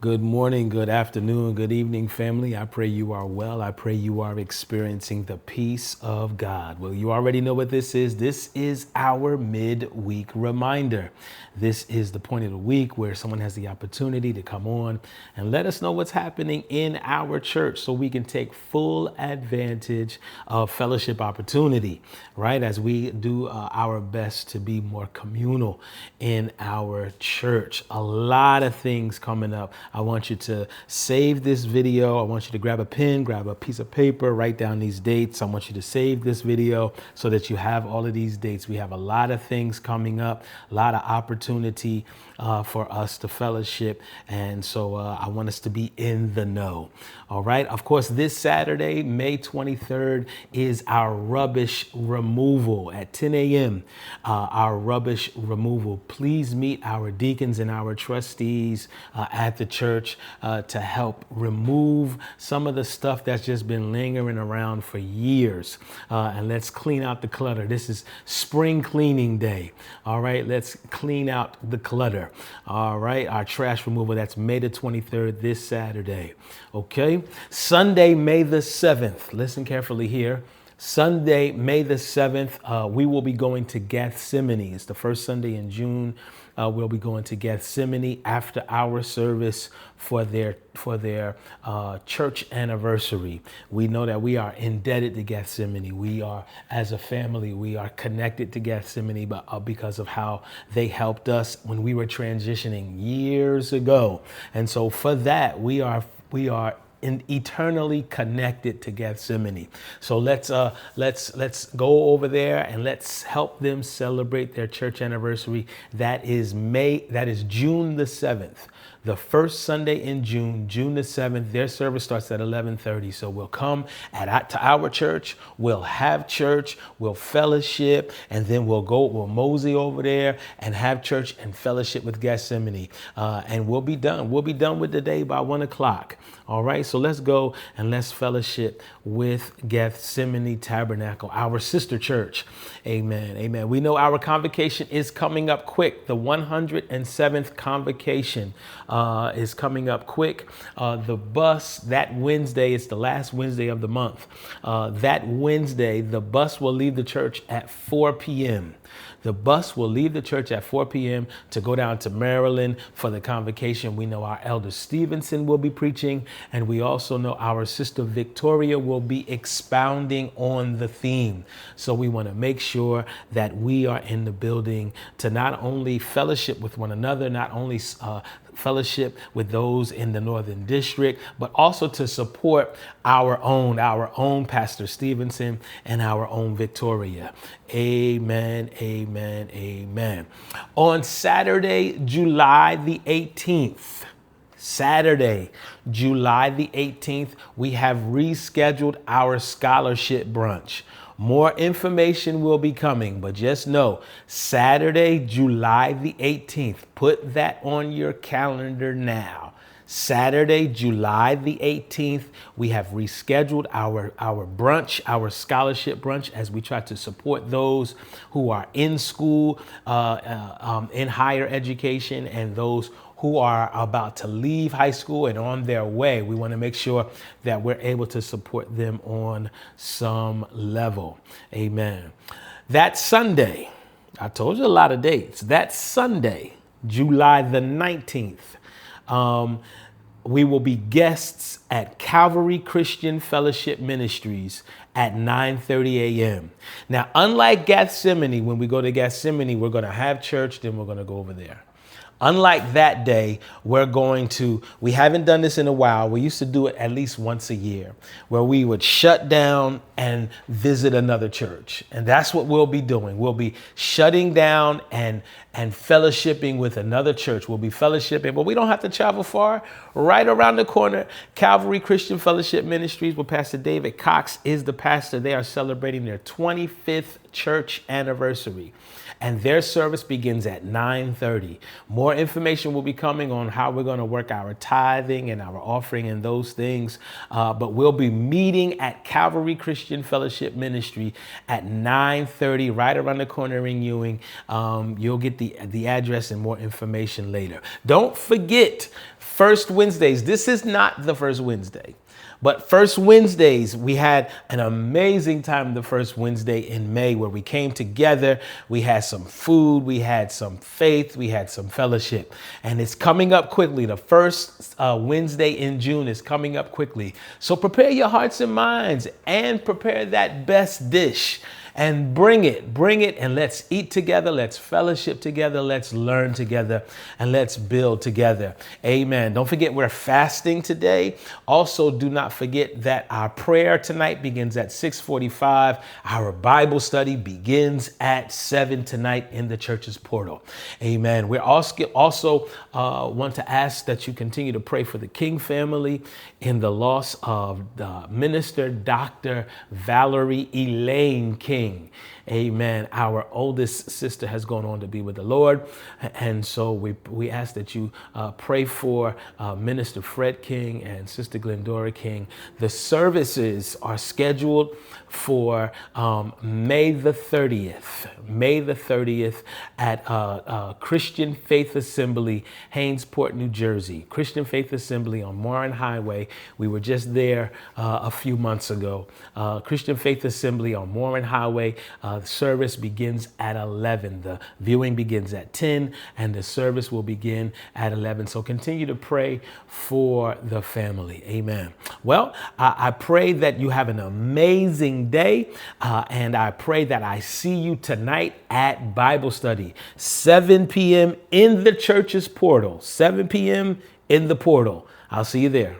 Good morning, good afternoon, good evening, family. I pray you are well. I pray you are experiencing the peace of God. Well, you already know what this is. This is our midweek reminder. This is the point of the week where someone has the opportunity to come on and let us know what's happening in our church so we can take full advantage of fellowship opportunity, right? As we do our best to be more communal in our church. A lot of things coming up. I want you to save this video. I want you to grab a pen, grab a piece of paper, write down these dates. I want you to save this video so that you have all of these dates. We have a lot of things coming up, a lot of opportunity for us to fellowship. And so I want us to be in the know. All right. Of course, this Saturday, May 23rd, is our rubbish removal at 10 a.m. Our rubbish removal. Please meet our deacons and our trustees at the church to help remove some of the stuff that's just been lingering around for years. And let's clean out the clutter. This is spring cleaning day. All right. Let's clean out the clutter. All right. Our trash removal. That's May the 23rd, this Saturday. Okay. Sunday, May the 7th. Listen carefully here. Sunday, May the 7th, we will be going to Gethsemane. It's the first Sunday in June. We'll be going to Gethsemane after our service for their church anniversary. We know that we are indebted to Gethsemane. We are, as a family, we are connected to Gethsemane because of how they helped us when we were transitioning years ago. And so for that, we are eternally connected to Gethsemane. So let's go over there and let's help them celebrate their church anniversary. That is June the 7th. The first Sunday in June, June the 7th, their service starts at 11:30. So we'll come to our church, we'll have church, we'll fellowship, and then we'll mosey over there and have church and fellowship with Gethsemane. And we'll be done. We'll be done with the day by 1 o'clock. All right. So let's go and let's fellowship with Gethsemane Tabernacle, our sister church. Amen. Amen. We know our convocation is coming up quick. The 107th convocation is coming up quick. The bus that Wednesday, it's the last Wednesday of the month. That Wednesday, the bus will leave the church at 4 p.m. The bus will leave the church at 4 p.m. to go down to Maryland for the convocation. We know our elder Stevenson will be preaching, and we also know our sister Victoria will be expounding on the theme. So we want to make sure that we are in the building to not only fellowship with one another, not only fellowship with those in the Northern District, but also to support our own Pastor Stevenson and our own Victoria. Amen, amen, amen. On Saturday, July the 18th, we have rescheduled our scholarship brunch. More information will be coming, but just know Saturday, July the 18th. Put that on your calendar now. Saturday, July the 18th, we have rescheduled our brunch, our scholarship brunch, as we try to support those who are in school, in higher education, and those who are about to leave high school and on their way. We want to make sure that we're able to support them on some level. Amen. That Sunday, I told you a lot of dates. That Sunday, July the 19th, we will be guests at Calvary Christian Fellowship Ministries at 9:30 a.m. Now, unlike Gethsemane, when we go to Gethsemane, we're going to have church, then we're going to go over there. Unlike that day, we haven't done this in a while. We used to do it at least once a year, where we would shut down and visit another church. And that's what we'll be doing. We'll be shutting down and fellowshipping with another church. We'll be fellowshipping, but we don't have to travel far. Right around the corner, Calvary Christian Fellowship Ministries, where Pastor David Cox is the pastor. They are celebrating their 25th church anniversary. And their service begins at 9:30. More information will be coming on how we're going to work our tithing and our offering and those things. But we'll be meeting at Calvary Christian Fellowship Ministry at 9:30, right around the corner in Ewing. You'll get the address and more information later. Don't forget, First Wednesdays. This is not the first Wednesday. But first Wednesdays, we had an amazing time the first Wednesday in May where we came together. We had some food, we had some faith, we had some fellowship. And it's coming up quickly. The first Wednesday in June is coming up quickly. So prepare your hearts and minds and prepare that best dish. And bring it, and let's eat together, let's fellowship together, let's learn together, and let's build together. Amen. Don't forget we're fasting today. Also, do not forget that our prayer tonight begins at 6:45. Our Bible study begins at 7 tonight in the church's portal. Amen. We're also want to ask that you continue to pray for the King family in the loss of the minister, Dr. Valerie Elaine King. Amen. Our oldest sister has gone on to be with the Lord. And so we ask that you pray for Minister Fred King and Sister Glendora King. The services are scheduled for May the 30th. May the 30th at Christian Faith Assembly, Hainesport, New Jersey. Christian Faith Assembly on Warren Highway. We were just there a few months ago. Christian Faith Assembly on Warren Highway. The service begins at 11. The viewing begins at 10 and the service will begin at 11. So continue to pray for the family. Amen. Well, I pray that you have an amazing day and I pray that I see you tonight at Bible study, 7 p.m. in the church's portal, 7 p.m. in the portal. I'll see you there.